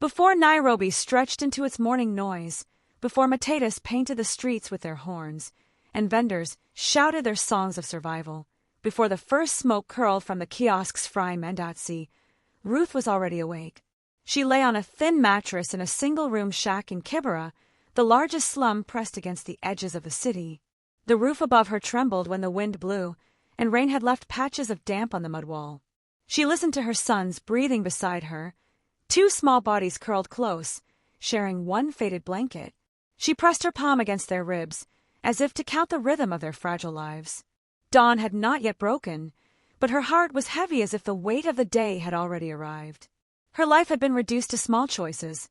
Before Nairobi stretched into its morning noise, before potatoes painted the streets with their horns, and vendors shouted their songs of survival, before the first smoke curled from the kiosk's frying mandatsi, Ruth was already awake. She lay on a thin mattress in a single-room shack in Kibera, the largest slum pressed against the edges of the city. The roof above her trembled when the wind blew, and rain had left patches of damp on the mud wall. She listened to her sons breathing beside her, two small bodies curled close, sharing one faded blanket. She pressed her palm against their ribs, as if to count the rhythm of their fragile lives. Dawn had not yet broken, but her heart was heavy as if the weight of the day had already arrived. Her life had been reduced to small choices,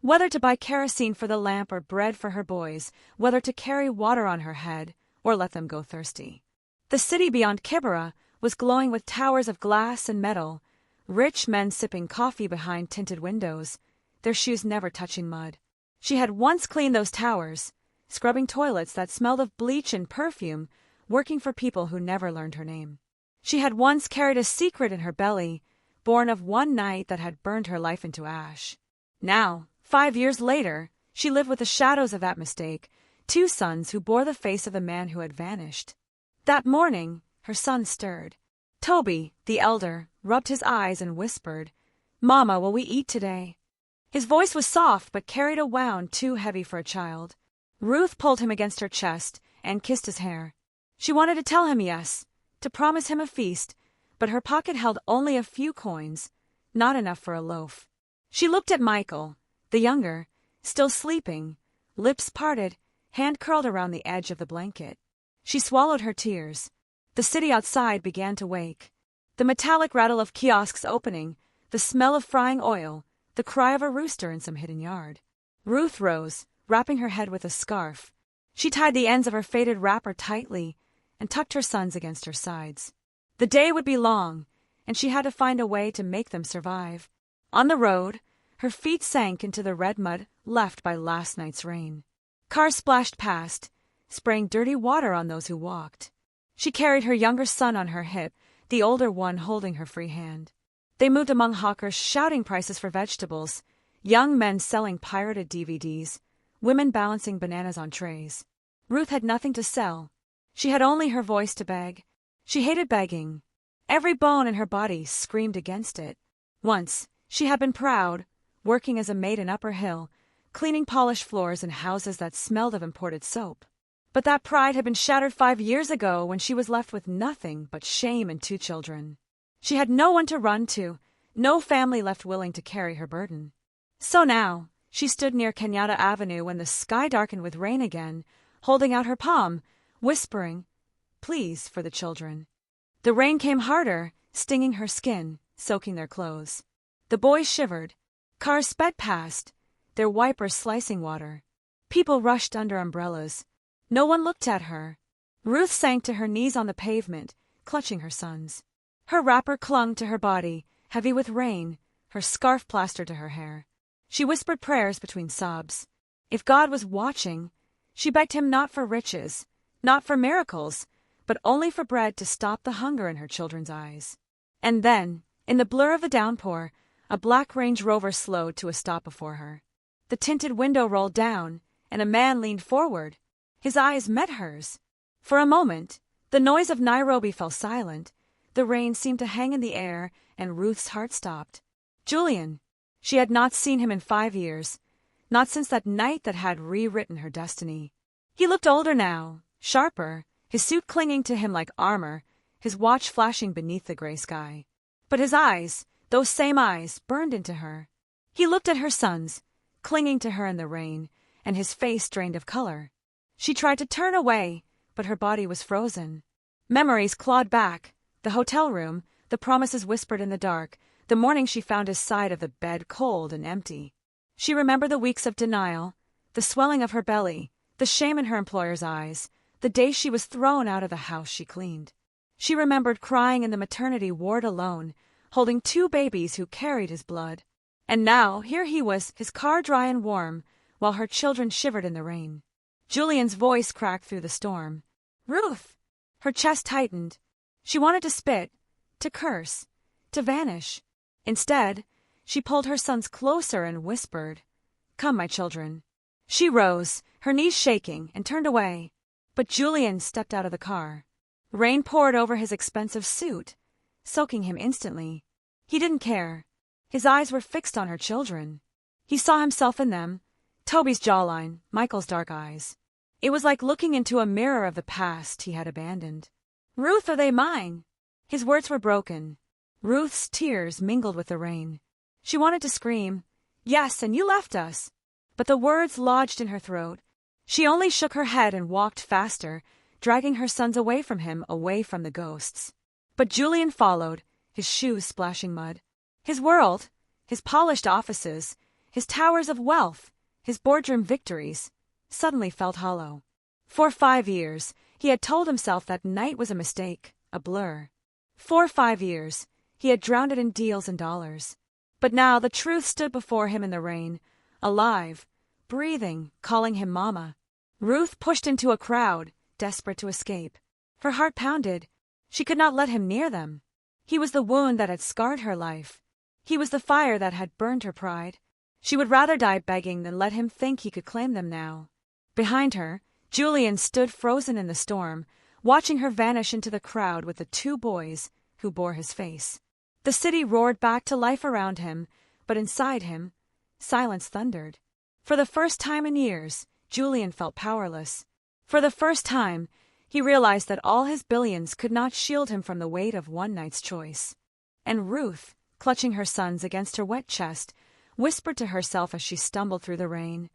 whether to buy kerosene for the lamp or bread for her boys, whether to carry water on her head or let them go thirsty. The city beyond Kibera was glowing with towers of glass and metal, rich men sipping coffee behind tinted windows, their shoes never touching mud. She had once cleaned those towers, scrubbing toilets that smelled of bleach and perfume, working for people who never learned her name. She had once carried a secret in her belly, born of one night that had burned her life into ash. Now, 5 years later, she lived with the shadows of that mistake, two sons who bore the face of the man who had vanished. That morning, her son stirred. Toby, the elder, rubbed his eyes and whispered, "Mama, will we eat today?" His voice was soft but carried a wound too heavy for a child. Ruth pulled him against her chest and kissed his hair. She wanted to tell him yes, to promise him a feast, but her pocket held only a few coins, not enough for a loaf. She looked at Michael, the younger, still sleeping, lips parted, hand curled around the edge of the blanket. She swallowed her tears. The city outside began to wake. The metallic rattle of kiosks opening, the smell of frying oil, the cry of a rooster in some hidden yard. Ruth rose, wrapping her head with a scarf. She tied the ends of her faded wrapper tightly and tucked her sons against her sides. The day would be long, and she had to find a way to make them survive. On the road, her feet sank into the red mud left by last night's rain. Cars splashed past, spraying dirty water on those who walked. She carried her younger son on her hip, the older one holding her free hand. They moved among hawkers shouting prices for vegetables, young men selling pirated DVDs, women balancing bananas on trays. Ruth had nothing to sell. She had only her voice to beg. She hated begging. Every bone in her body screamed against it. Once, she had been proud, working as a maid in Upper Hill, cleaning polished floors in houses that smelled of imported soap. But that pride had been shattered 5 years ago when she was left with nothing but shame and 2 children. She had no one to run to, no family left willing to carry her burden. So now, she stood near Kenyatta Avenue when the sky darkened with rain again, holding out her palm, whispering, "Please," for the children. The rain came harder, stinging her skin, soaking their clothes. The boys shivered. Cars sped past, their wipers slicing water. People rushed under umbrellas. No one looked at her. Ruth sank to her knees on the pavement, clutching her sons. Her wrapper clung to her body, heavy with rain, her scarf plastered to her hair. She whispered prayers between sobs. If God was watching, she begged him not for riches, not for miracles, but only for bread to stop the hunger in her children's eyes. And then, in the blur of the downpour, a black Range Rover slowed to a stop before her. The tinted window rolled down, and a man leaned forward. His eyes met hers. For a moment, the noise of Nairobi fell silent. The rain seemed to hang in the air, and Ruth's heart stopped. Julian. She had not seen him in 5 years, not since that night that had rewritten her destiny. He looked older now, sharper, his suit clinging to him like armor, his watch flashing beneath the gray sky. But his eyes, those same eyes, burned into her. He looked at her sons, clinging to her in the rain, and his face drained of color. She tried to turn away, but her body was frozen. Memories clawed back, the hotel room, the promises whispered in the dark, the morning she found his side of the bed cold and empty. She remembered the weeks of denial, the swelling of her belly, the shame in her employer's eyes, the day she was thrown out of the house she cleaned. She remembered crying in the maternity ward alone, holding 2 babies who carried his blood. And now, here he was, his car dry and warm, while her children shivered in the rain. Julian's voice cracked through the storm. "Ruth!" Her chest tightened. She wanted to spit, to curse, to vanish. Instead, She pulled her sons closer and whispered, "Come, my children." She rose, her knees shaking, and turned away. But Julian stepped out of the car. Rain poured over his expensive suit, soaking him instantly. He didn't care. His eyes were fixed on her children. He saw himself in them, Toby's jawline, Michael's dark eyes. It was like looking into a mirror of the past he had abandoned. "Ruth, are they mine?" His words were broken. Ruth's tears mingled with the rain. She wanted to scream, "Yes, and you left us." But the words lodged in her throat. She only shook her head and walked faster, dragging her sons away from him, away from the ghosts. But Julian followed, his shoes splashing mud. His world, his polished offices, his towers of wealth, his boardroom victories, suddenly felt hollow. For 5 years, he had told himself that night was a mistake, a blur. For 5 years, he had drowned it in deals and dollars. But now the truth stood before him in the rain, alive, breathing, calling him Mama. Ruth pushed into a crowd, desperate to escape. Her heart pounded. She could not let him near them. He was the wound that had scarred her life. He was the fire that had burned her pride. She would rather die begging than let him think he could claim them now. Behind her, Julian stood frozen in the storm, watching her vanish into the crowd with the 2 boys who bore his face. The city roared back to life around him, but inside him, silence thundered. For the first time in years, Julian felt powerless. For the first time, he realized that all his billions could not shield him from the weight of one night's choice. And Ruth, clutching her sons against her wet chest, whispered to herself as she stumbled through the rain,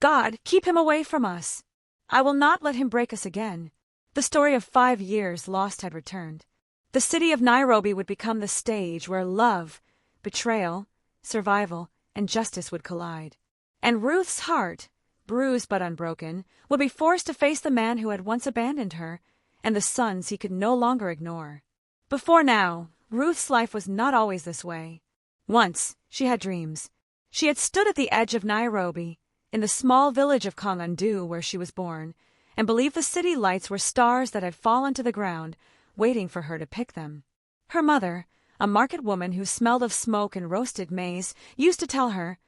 "God, keep him away from us. I will not let him break us again." The story of 5 years lost had returned. The city of Nairobi would become the stage where love, betrayal, survival, and justice would collide. And Ruth's heart, bruised but unbroken, would be forced to face the man who had once abandoned her, and the sons he could no longer ignore. Before now, Ruth's life was not always this way. Once, she had dreams. She had stood at the edge of Nairobi, in the small village of Kongandu where she was born, and believed the city lights were stars that had fallen to the ground, waiting for her to pick them. Her mother, a market woman who smelled of smoke and roasted maize, used to tell her,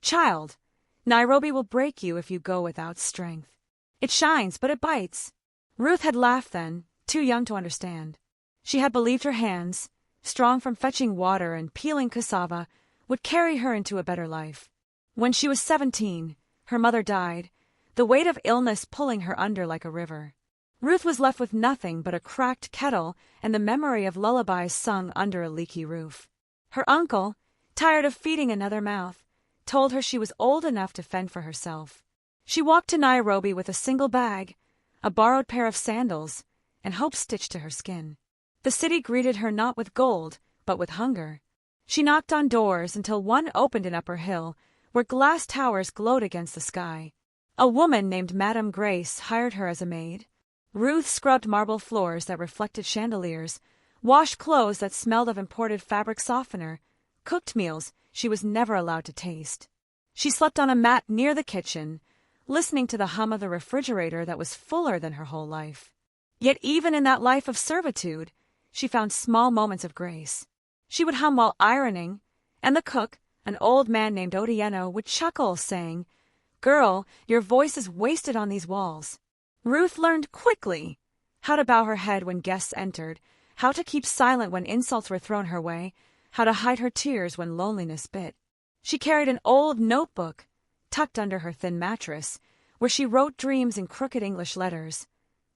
"Child, Nairobi will break you if you go without strength. It shines, but it bites." Ruth had laughed then, too young to understand. She had believed her hands, strong from fetching water and peeling cassava, would carry her into a better life. When she was 17, her mother died, the weight of illness pulling her under like a river. Ruth was left with nothing but a cracked kettle and the memory of lullabies sung under a leaky roof. Her uncle, tired of feeding another mouth, told her she was old enough to fend for herself. She walked to Nairobi with a single bag, a borrowed pair of sandals, and hope stitched to her skin. The city greeted her not with gold, but with hunger. She knocked on doors until one opened in Upper Hill, where glass towers glowed against the sky. A woman named Madame Grace hired her as a maid. Ruth scrubbed marble floors that reflected chandeliers, washed clothes that smelled of imported fabric softener, cooked meals she was never allowed to taste. She slept on a mat near the kitchen, listening to the hum of the refrigerator that was fuller than her whole life. Yet even in that life of servitude, she found small moments of grace. She would hum while ironing, and the cook, an old man named Odieno, would chuckle, saying, "Girl, your voice is wasted on these walls." Ruth learned quickly how to bow her head when guests entered, how to keep silent when insults were thrown her way, how to hide her tears when loneliness bit. She carried an old notebook tucked under her thin mattress, where she wrote dreams in crooked English letters.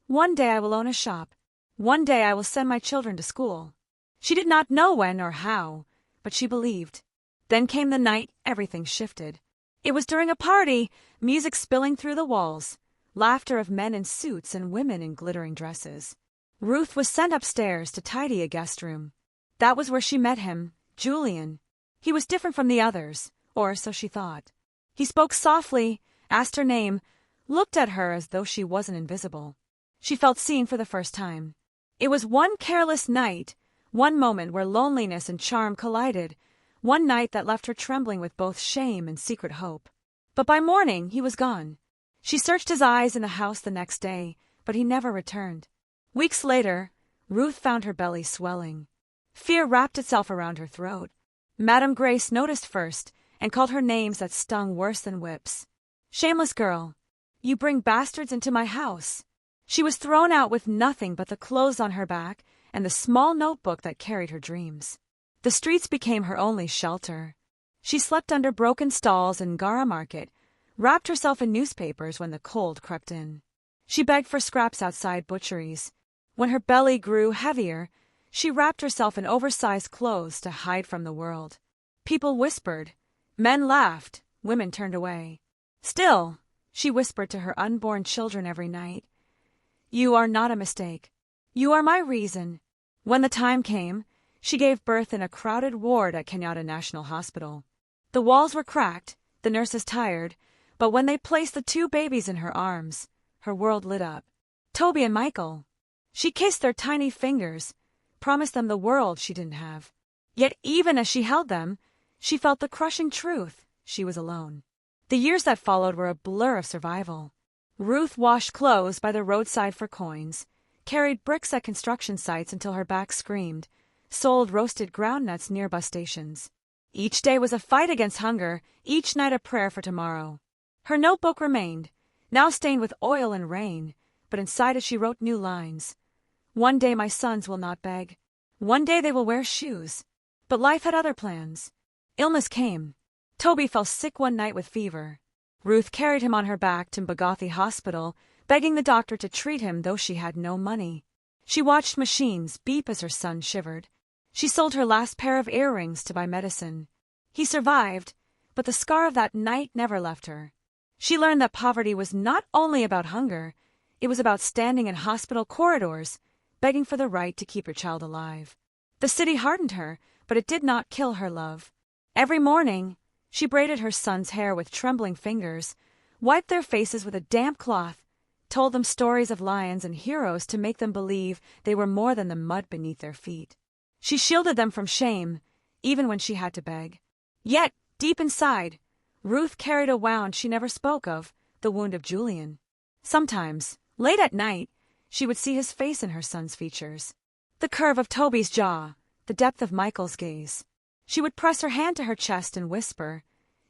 "One day I will own a shop. One day I will send my children to school." She did not know when or how, but she believed. Then came the night everything shifted. It was during a party, music spilling through the walls, laughter of men in suits and women in glittering dresses. Ruth was sent upstairs to tidy a guest room. That was where she met him, Julian. He was different from the others, or so she thought. He spoke softly, asked her name, looked at her as though she wasn't invisible. She felt seen for the first time. It was one careless night, one moment where loneliness and charm collided, one night that left her trembling with both shame and secret hope. But by morning he was gone. She searched his eyes in the house the next day, but he never returned. Weeks later, Ruth found her belly swelling. Fear wrapped itself around her throat. Madame Grace noticed first and called her names that stung worse than whips. "Shameless girl! You bring bastards into my house." She was thrown out with nothing but the clothes on her back and the small notebook that carried her dreams. The streets became her only shelter. She slept under broken stalls in Gara Market, wrapped herself in newspapers when the cold crept in. She begged for scraps outside butcheries. When her belly grew heavier, she wrapped herself in oversized clothes to hide from the world. People whispered. Men laughed. Women turned away. Still, she whispered to her unborn children every night, "You are not a mistake. You are my reason." When the time came, she gave birth in a crowded ward at Kenyatta National Hospital. The walls were cracked, the nurses tired, but when they placed the 2 babies in her arms, her world lit up. Toby and Michael. She kissed their tiny fingers, promised them the world she didn't have. Yet even as she held them, she felt the crushing truth: she was alone. The years that followed were a blur of survival. Ruth washed clothes by the roadside for coins, carried bricks at construction sites until her back screamed, sold roasted groundnuts near bus stations. Each day was a fight against hunger, each night a prayer for tomorrow. Her notebook remained, now stained with oil and rain, but inside it she wrote new lines. "One day my sons will not beg. One day they will wear shoes." But life had other plans. Illness came. Toby fell sick one night with fever. Ruth carried him on her back to Mbagathi Hospital, begging the doctor to treat him though she had no money. She watched machines beep as her son shivered. She sold her last pair of earrings to buy medicine. He survived, but the scar of that night never left her. She learned that poverty was not only about hunger, it was about standing in hospital corridors, begging for the right to keep your child alive. The city hardened her, but it did not kill her love. Every morning, she braided her son's hair with trembling fingers, wiped their faces with a damp cloth, told them stories of lions and heroes to make them believe they were more than the mud beneath their feet. She shielded them from shame, even when she had to beg. Yet, deep inside, Ruth carried a wound she never spoke of, the wound of Julian. Sometimes, late at night, she would see his face in her son's features. The curve of Toby's jaw, the depth of Michael's gaze. She would press her hand to her chest and whisper,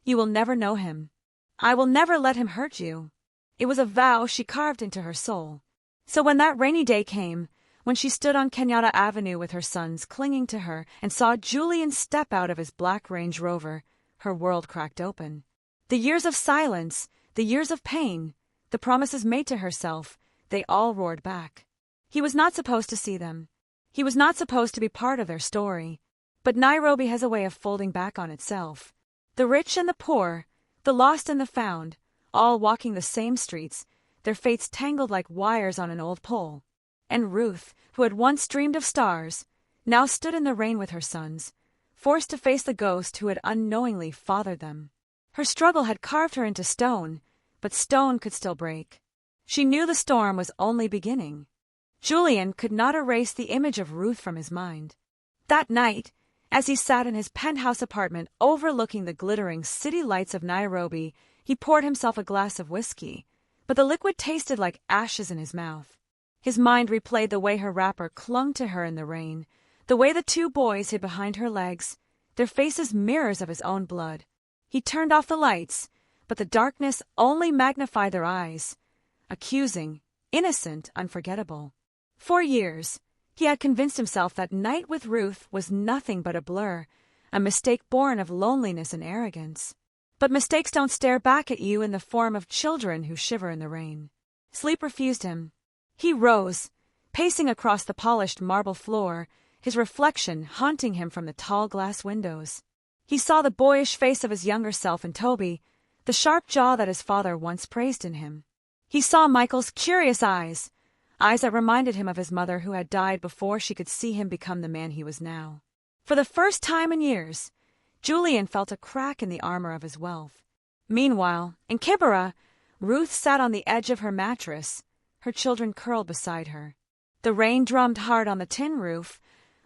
"You will never know him. I will never let him hurt you." It was a vow she carved into her soul. So when that rainy day came, when she stood on Kenyatta Avenue with her sons clinging to her and saw Julian step out of his black Range Rover, her world cracked open. The years of silence, the years of pain, the promises made to herself, they all roared back. He was not supposed to see them. He was not supposed to be part of their story. But Nairobi has a way of folding back on itself. The rich and the poor, the lost and the found, all walking the same streets, their fates tangled like wires on an old pole. And Ruth, who had once dreamed of stars, now stood in the rain with her sons, forced to face the ghost who had unknowingly fathered them. Her struggle had carved her into stone, but stone could still break. She knew the storm was only beginning. Julian could not erase the image of Ruth from his mind. That night, as he sat in his penthouse apartment overlooking the glittering city lights of Nairobi, he poured himself a glass of whiskey, but the liquid tasted like ashes in his mouth. His mind replayed the way her wrapper clung to her in the rain, the way the 2 boys hid behind her legs, their faces mirrors of his own blood. He turned off the lights, but the darkness only magnified their eyes, accusing, innocent, unforgettable. For years, he had convinced himself that night with Ruth was nothing but a blur, a mistake born of loneliness and arrogance. But mistakes don't stare back at you in the form of children who shiver in the rain. Sleep refused him. He rose, pacing across the polished marble floor, his reflection haunting him from the tall glass windows. He saw the boyish face of his younger self in Toby, the sharp jaw that his father once praised in him. He saw Michael's curious eyes that reminded him of his mother who had died before she could see him become the man he was now. For the first time in years, Julian felt a crack in the armor of his wealth. Meanwhile, in Kibera, Ruth sat on the edge of her mattress, her children curled beside her. The rain drummed hard on the tin roof,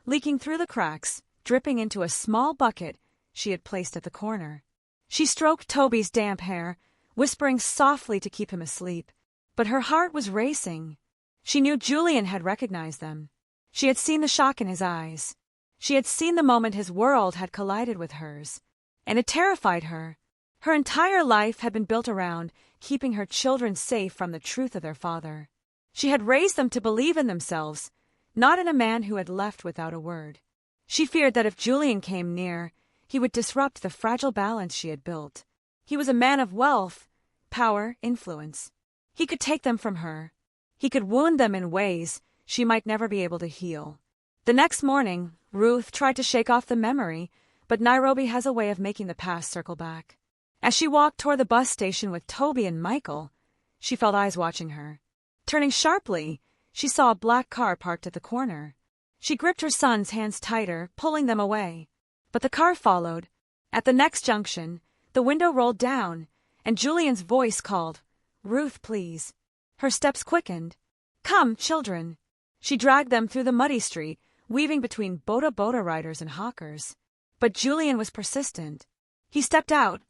leaking through the cracks, dripping into a small bucket she had placed at the corner. She stroked Toby's damp hair, whispering softly to keep him asleep, but her heart was racing. She knew Julian had recognized them. She had seen the shock in his eyes. She had seen the moment his world had collided with hers, and it terrified her. Her entire life had been built around keeping her children safe from the truth of their father. She had raised them to believe in themselves, not in a man who had left without a word. She feared that if Julian came near, he would disrupt the fragile balance she had built. He was a man of wealth, power, influence. He could take them from her. He could wound them in ways she might never be able to heal. The next morning, Ruth tried to shake off the memory, but Nairobi has a way of making the past circle back. As she walked toward the bus station with Toby and Michael, she felt eyes watching her. Turning sharply, she saw a black car parked at the corner. She gripped her son's hands tighter, pulling them away. But the car followed. At the next junction, the window rolled down, and Julian's voice called, "Ruth, please." Her steps quickened. "Come, children." She dragged them through the muddy street, weaving between boda riders and hawkers. But Julian was persistent. He stepped out,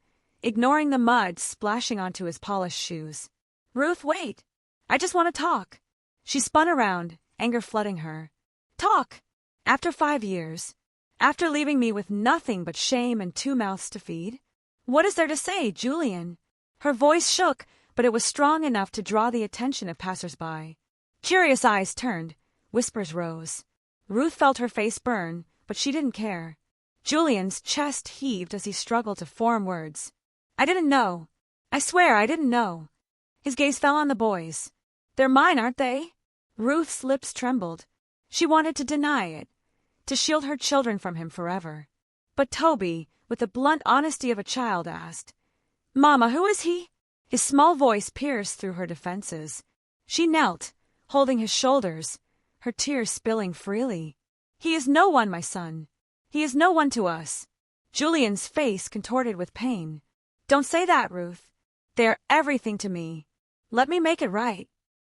ignoring the mud splashing onto his polished shoes. "Ruth, wait. I just want to talk." She spun around, anger flooding her. "Talk? After 5 years? After leaving me with nothing but shame and 2 mouths to feed? What is there to say, Julian?" Her voice shook, but it was strong enough to draw the attention of passers-by. Curious eyes turned, whispers rose. Ruth felt her face burn, but she didn't care. Julian's chest heaved as he struggled to form words. "I didn't know. I swear I didn't know." His gaze fell on the boys. "They're mine, aren't they?" Ruth's lips trembled. She wanted to deny it, to shield her children from him forever. But Toby, with the blunt honesty of a child, asked, "Mama, who is he?" His small voice pierced through her defenses. She knelt, holding his shoulders, her tears spilling freely. "He is no one, my son. He is no one to us." Julian's face contorted with pain. "Don't say that, Ruth. They are everything to me. Let me make it right."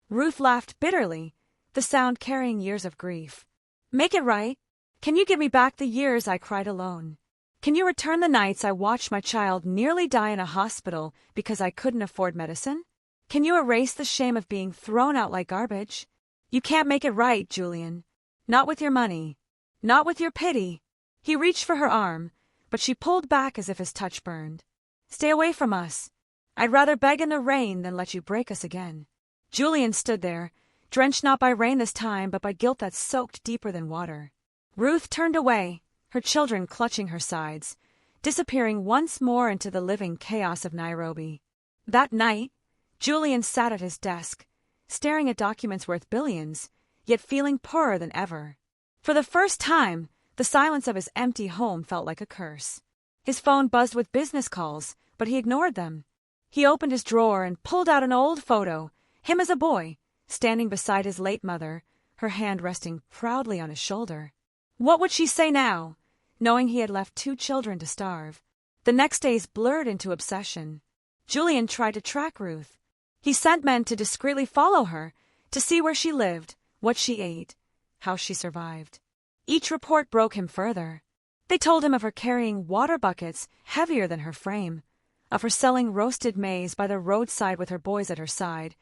Ruth laughed bitterly, the sound carrying years of grief. "Make it right? Can you give me back the years I cried alone? Can you return the nights I watched my child nearly die in a hospital because I couldn't afford medicine? Can you erase the shame of being thrown out like garbage? You can't make it right, Julian. Not with your money. Not with your pity." He reached for her arm, but she pulled back as if his touch burned. "Stay away from us. I'd rather beg in the rain than let you break us again." Julian stood there, drenched not by rain this time, but by guilt that soaked deeper than water. Ruth turned away, her children clutching her sides, disappearing once more into the living chaos of Nairobi. That night, Julian sat at his desk, staring at documents worth billions, yet feeling poorer than ever. For the first time, the silence of his empty home felt like a curse. His phone buzzed with business calls, but he ignored them. He opened his drawer and pulled out an old photo, him as a boy, standing beside his late mother, her hand resting proudly on his shoulder. What would she say now, knowing he had left 2 children to starve? The next days blurred into obsession. Julian tried to track Ruth. He sent men to discreetly follow her, to see where she lived, what she ate, how she survived. Each report broke him further. They told him of her carrying water buckets heavier than her frame, of her selling roasted maize by the roadside with her boys at her side,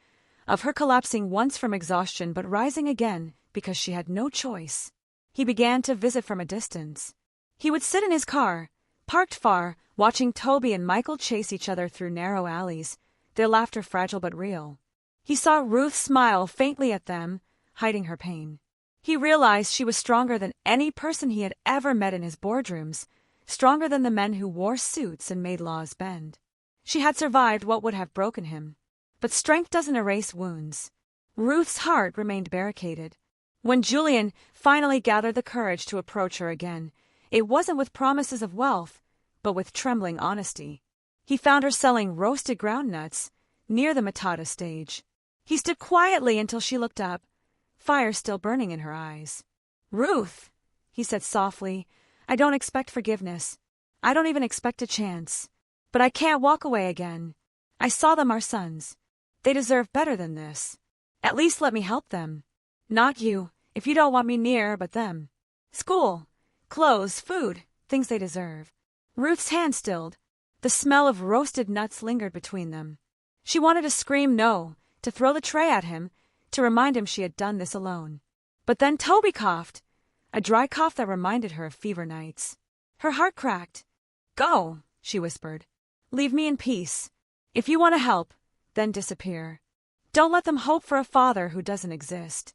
of her collapsing once from exhaustion but rising again because she had no choice. He began to visit from a distance. He would sit in his car, parked far, watching Toby and Michael chase each other through narrow alleys, their laughter fragile but real. He saw Ruth smile faintly at them, hiding her pain. He realized she was stronger than any person he had ever met in his boardrooms, stronger than the men who wore suits and made laws bend. She had survived what would have broken him. But strength doesn't erase wounds. Ruth's heart remained barricaded. When Julian finally gathered the courage to approach her again, it wasn't with promises of wealth, but with trembling honesty. He found her selling roasted groundnuts near the Matata stage. He stood quietly until she looked up, fire still burning in her eyes. "Ruth," he said softly, "I don't expect forgiveness. I don't even expect a chance. But I can't walk away again. I saw them, our sons. They deserve better than this. At least let me help them. Not you, if you don't want me near, but them. School, clothes, food, things they deserve." Ruth's hand stilled. The smell of roasted nuts lingered between them. She wanted to scream no, to throw the tray at him, to remind him she had done this alone. But then Toby coughed, a dry cough that reminded her of fever nights. Her heart cracked. "Go," she whispered. "Leave me in peace. If you want to help, then disappear. Don't let them hope for a father who doesn't exist."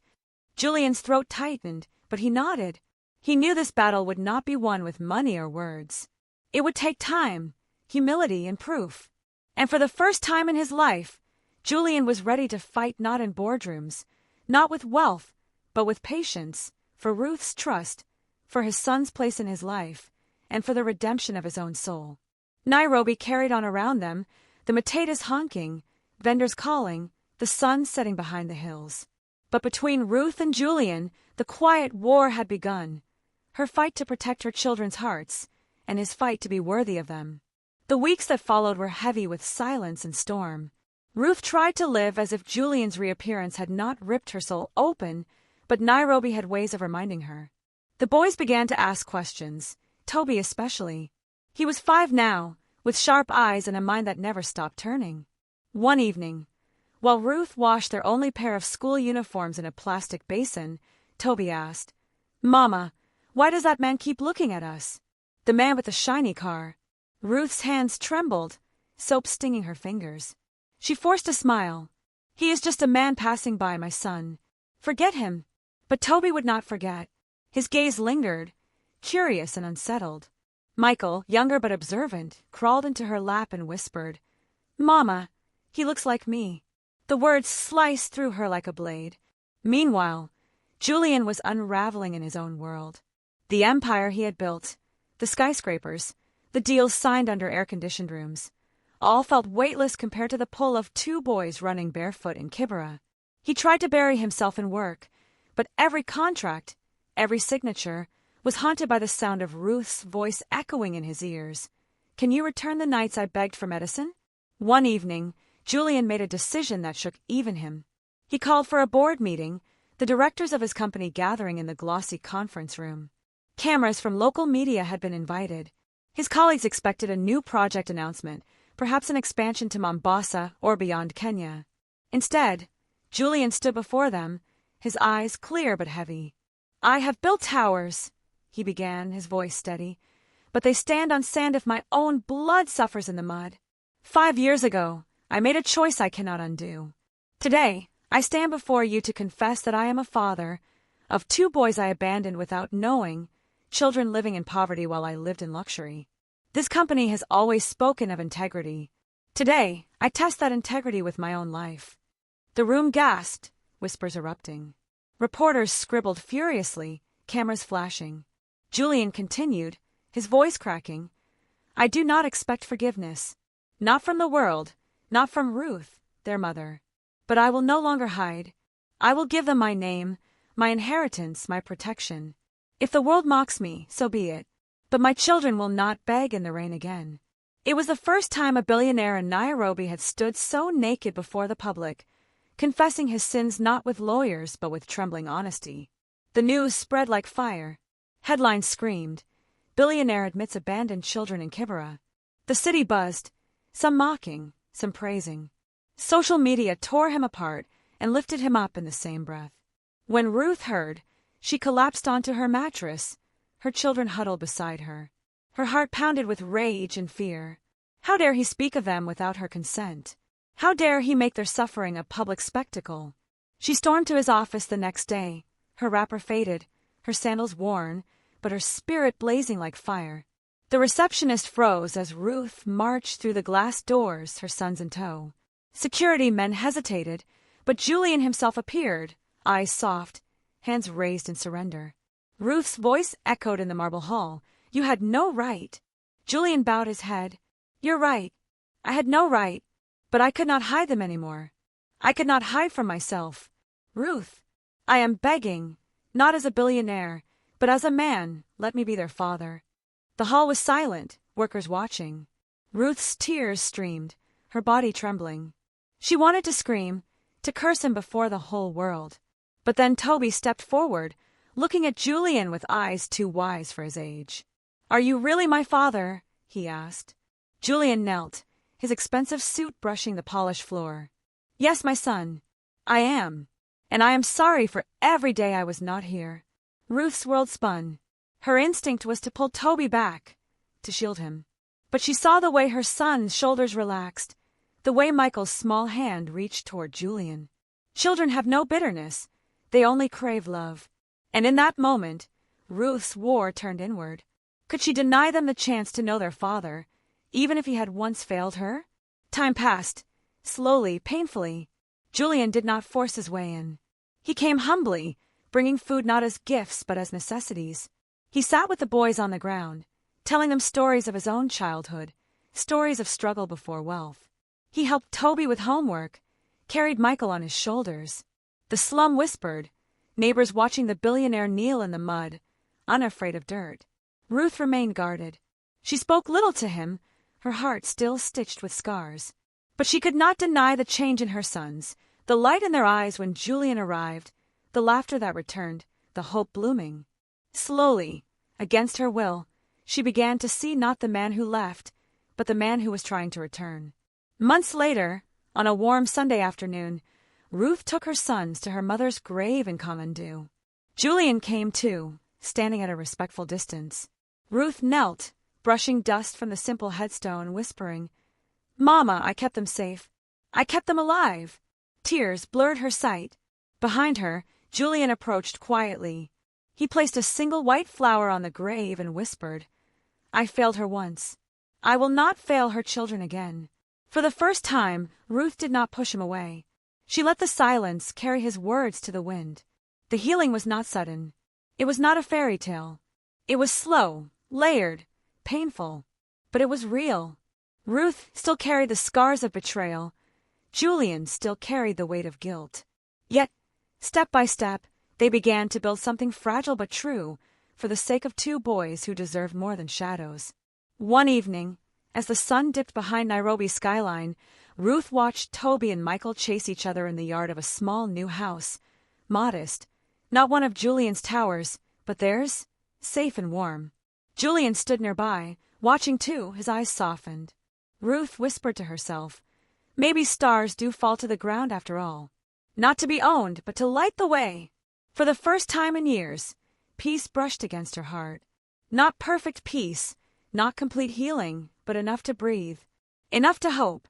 Julian's throat tightened, but he nodded. He knew this battle would not be won with money or words. It would take time, humility, and proof. And for the first time in his life, Julian was ready to fight not in boardrooms, not with wealth, but with patience, for Ruth's trust, for his son's place in his life, and for the redemption of his own soul. Nairobi carried on around them, the matatas honking, vendors calling, the sun setting behind the hills. But between Ruth and Julian, the quiet war had begun, her fight to protect her children's hearts, and his fight to be worthy of them. The weeks that followed were heavy with silence and storm. Ruth tried to live as if Julian's reappearance had not ripped her soul open, but Nairobi had ways of reminding her. The boys began to ask questions, Toby especially. He was 5 now, with sharp eyes and a mind that never stopped turning. One evening, while Ruth washed their only pair of school uniforms in a plastic basin, Toby asked, "Mama, why does that man keep looking at us?" "The man with the shiny car." Ruth's hands trembled, soap stinging her fingers. She forced a smile. "He is just a man passing by, my son. Forget him." But Toby would not forget. His gaze lingered, curious and unsettled. Michael, younger but observant, crawled into her lap and whispered, "Mama, he looks like me." The words sliced through her like a blade. Meanwhile, Julian was unraveling in his own world. The empire he had built, the skyscrapers, the deals signed under air-conditioned rooms, all felt weightless compared to the pull of 2 boys running barefoot in Kibera. He tried to bury himself in work, but every contract, every signature, was haunted by the sound of Ruth's voice echoing in his ears. "Can you return the nights I begged for medicine?" One evening, Julian made a decision that shook even him. He called for a board meeting, the directors of his company gathering in the glossy conference room. Cameras from local media had been invited. His colleagues expected a new project announcement, perhaps an expansion to Mombasa or beyond Kenya. Instead, Julian stood before them, his eyes clear but heavy. "I have built towers," he began, his voice steady, "but they stand on sand if my own blood suffers in the mud. 5 years ago, I made a choice I cannot undo. Today, I stand before you to confess that I am a father of 2 boys I abandoned without knowing, children living in poverty while I lived in luxury. This company has always spoken of integrity. Today, I test that integrity with my own life." The room gasped, whispers erupting. Reporters scribbled furiously, cameras flashing. Julian continued, his voice cracking, "I do not expect forgiveness. Not from the world, not from Ruth, their mother. But I will no longer hide. I will give them my name, my inheritance, my protection. If the world mocks me, so be it. But my children will not beg in the rain again." It was the first time a billionaire in Nairobi had stood so naked before the public, confessing his sins not with lawyers but with trembling honesty. The news spread like fire. Headlines screamed, "Billionaire admits abandoned children in Kibera." The city buzzed, some mocking, some praising. Social media tore him apart and lifted him up in the same breath. When Ruth heard, she collapsed onto her mattress, her children huddled beside her. Her heart pounded with rage and fear. How dare he speak of them without her consent? How dare he make their suffering a public spectacle? She stormed to his office the next day, her wrapper faded, her sandals worn, but her spirit blazing like fire. The receptionist froze as Ruth marched through the glass doors, her sons in tow. Security men hesitated, but Julian himself appeared, eyes soft, hands raised in surrender. Ruth's voice echoed in the marble hall. "You had no right." Julian bowed his head. "You're right. I had no right, but I could not hide them anymore. I could not hide from myself. Ruth, I am begging, not as a billionaire, but as a man, let me be their father." The hall was silent, workers watching. Ruth's tears streamed, her body trembling. She wanted to scream, to curse him before the whole world. But then Toby stepped forward, looking at Julian with eyes too wise for his age. "Are you really my father?" he asked. Julian knelt, his expensive suit brushing the polished floor. "Yes, my son, I am. And I am sorry for every day I was not here. Ruth's world spun. Her instinct was to pull Toby back, to shield him. But she saw the way her son's shoulders relaxed, the way Michael's small hand reached toward Julian. Children have no bitterness. They only crave love. And in that moment, Ruth's war turned inward. Could she deny them the chance to know their father, even if he had once failed her? Time passed. Slowly, painfully. Julian did not force his way in. He came humbly, bringing food not as gifts but as necessities. He sat with the boys on the ground, telling them stories of his own childhood, stories of struggle before wealth. He helped Toby with homework, carried Michael on his shoulders. The slum whispered, neighbors watching the billionaire kneel in the mud, unafraid of dirt. Ruth remained guarded. She spoke little to him, her heart still stitched with scars. But she could not deny the change in her sons, the light in their eyes when Julian arrived, the laughter that returned, the hope blooming. Slowly, against her will, she began to see not the man who left, but the man who was trying to return. Months later, on a warm Sunday afternoon, Ruth took her sons to her mother's grave in Kathmandu. Julian came too, standing at a respectful distance. Ruth knelt, brushing dust from the simple headstone, whispering, "Mama, I kept them safe. I kept them alive." Tears blurred her sight. Behind her, Julian approached quietly. He placed a single white flower on the grave and whispered, "I failed her once. I will not fail her children again." For the first time, Ruth did not push him away. She let the silence carry his words to the wind. The healing was not sudden. It was not a fairy tale. It was slow, layered, painful, but it was real. Ruth still carried the scars of betrayal. Julian still carried the weight of guilt. Yet, step by step, they began to build something fragile but true, for the sake of two boys who deserved more than shadows. One evening, as the sun dipped behind Nairobi's skyline, Ruth watched Toby and Michael chase each other in the yard of a small new house. Modest, not one of Julian's towers, but theirs, safe and warm. Julian stood nearby, watching too, his eyes softened. Ruth whispered to herself, "Maybe stars do fall to the ground after all. Not to be owned, but to light the way." For the first time in years, peace brushed against her heart. Not perfect peace, not complete healing, but enough to breathe. Enough to hope.